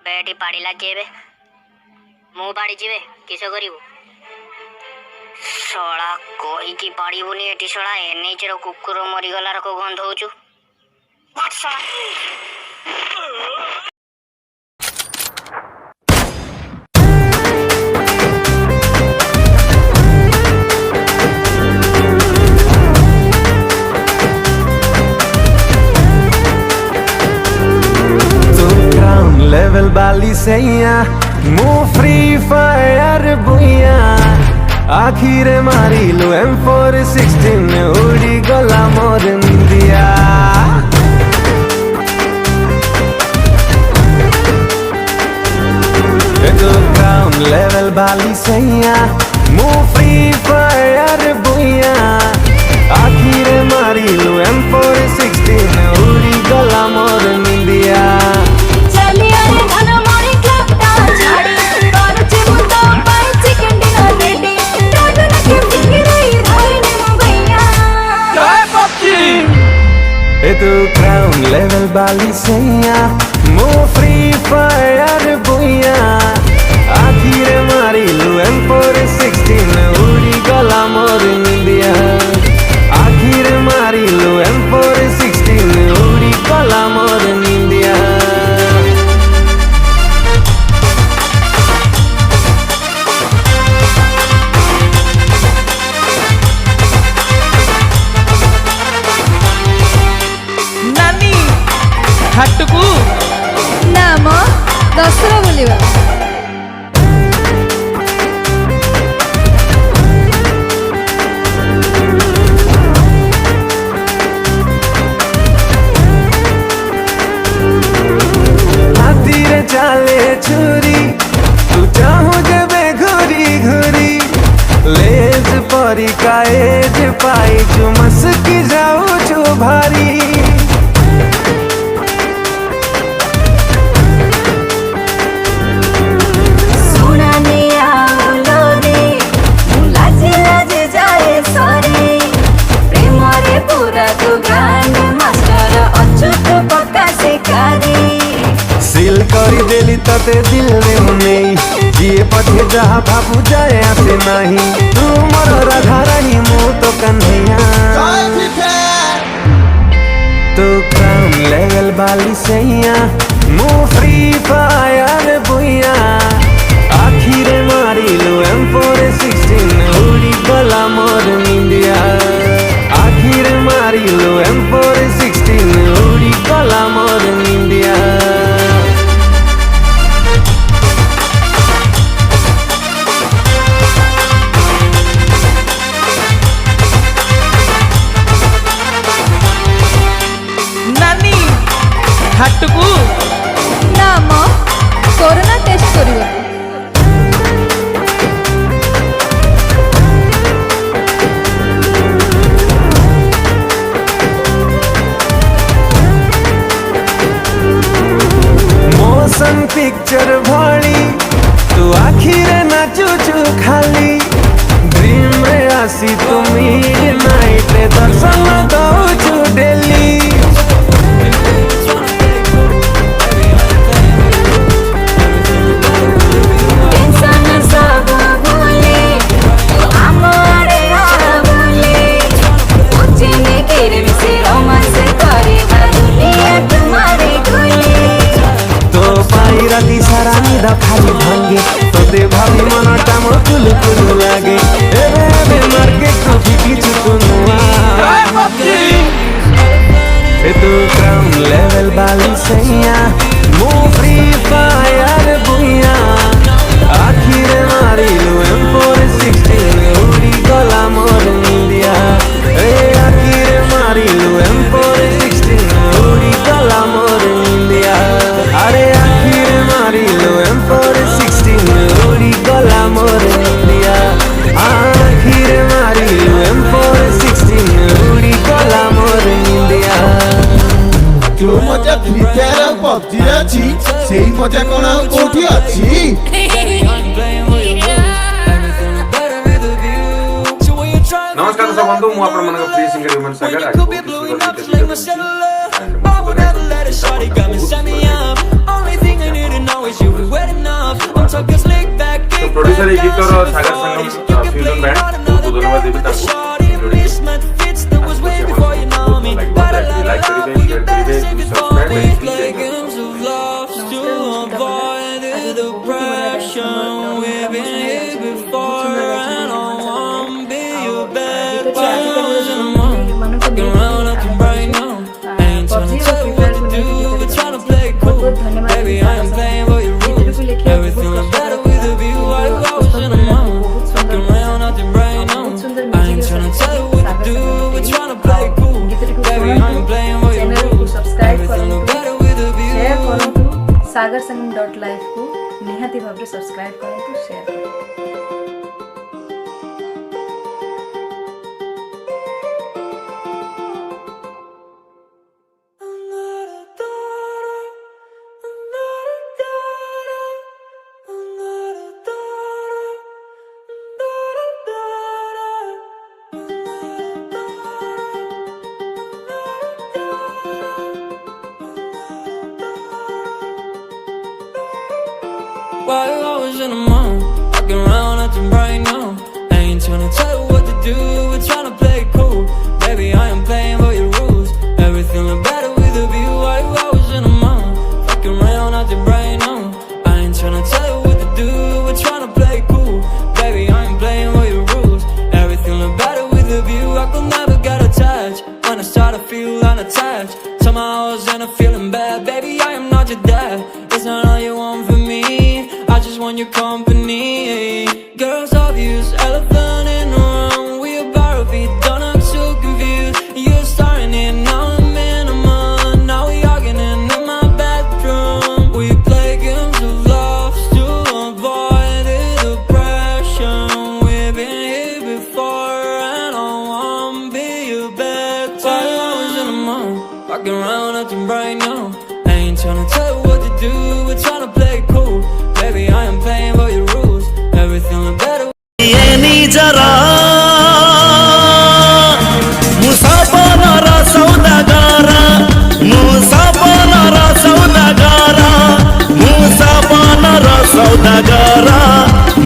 Eighty पाड़ी लगे मु पाड़ी जीवे किस करू शला कहीकि पाड़बुनि एटी शला एनएच कुकुर मरीगलार को गंध होचु लेवल बाली सैया मु फ्री फायर बुइया आखिर मारी लो M416 उड़ी गला मोर इंडिया ग्राउंड लेवल बाली सैया मु फ्री फायर बुइया आखिर मारी लो M416 उड़ी गला मोर इंडिया तू क्राउन लेवल बाली सैया मु फ्री फायर बुइया आखिर मारी लू M416 उड़ी गला मोर इंडिया आखिर मारी लू M416 उड़ी गला मोर इंडिया हाटकू नाम दसरा बुलिबा हाथीरे चाले छुरी तू चाहू जबे घुरी घुरी लेज परी काएज पाई चु मस्की जाऊ छु भारी सील करी देली तते दिल में नहीं जिए पठे जहाँ भापू जाए आसे नहीं तू मोर राधा रानी मु तो कन्हैया तू क्राउन लेवल बाली सैया मु फ्री फायर बुइया आखिर मारी लो M416 उड़ी गला मोर इंडिया आखिर मारी लो M416 उड़ी गला मोर इंडिया हाटकू नाम कोरोना टेस्ट करियो मोशन पिक्चर भली तू आखिर नाचुचु खाली ड्रीम रे आसी तू मिडनाइट दर्शन दउचु डेली राती सारा निदा खाली भांगे तोते भाभी मनटा मो कुलु कुलु लागे एबे एबे मार्केट को फिकी चुकुनुआ तू क्राउन लेवल बाली सैया मु फ्री फायर बुइया आखिर मारी लो M416 उड़ी गला मोर इंडिया आखिर मारी लो M416 उड़ी गला मोर इंडिया अरे मारी लो M416 उड़ी गला मोर इंडिया आखिर मारी लो M416 उड़ी गला मोर इंडिया जो मजा फ्री फायर और पबजी अच्छी सेही मजा कौन आउ कोठी अच्छी नमस्कार सब बंधु मु आपण मन फ्री सिंगर ह्यूमन सागर आज बहुत प्रोड्यूसर ये गीत और सागर संगम फ्यूजन बैंड बहुत धन्यवाद देवी लाइक करिए शेयर करिए सब्सक्राइब करिए Baby, I am playing for your rules. Everything look better with a view. I was in a mood. Fucking around, nothing right now. I ain't tryna tell you what to do. We're tryna play cool. Baby, I am playing for your rules. Everything look better with a view. Share करंतु sagarsangham.live को निहाती भाव subscribe करंतु share करंतु While I was in a mood, walking around acting right now. I ain't tryna tell you what to do, we're tryna play cool. Baby, I am playing for your rules. Everything look better with a view. While I was in a mood, walking around acting right now. I ain't tryna tell you what to do, we're tryna play cool. Baby, I am playing for your rules. Everything look better with a view. I could never get attached when I start to feel unattached. Somehow I was in a feeling bad. Baby, I am not your dad. It's not all you want from me. I just want your company. Girls obvious, elephant in the room. We about to be done, I'm so confused. You're starting it, now I'm in a month. Now we arguing in my bedroom. We play games of love to avoid the depression. We've been here before and I wanna be your bed. While I was in a mood, walking around acting right now.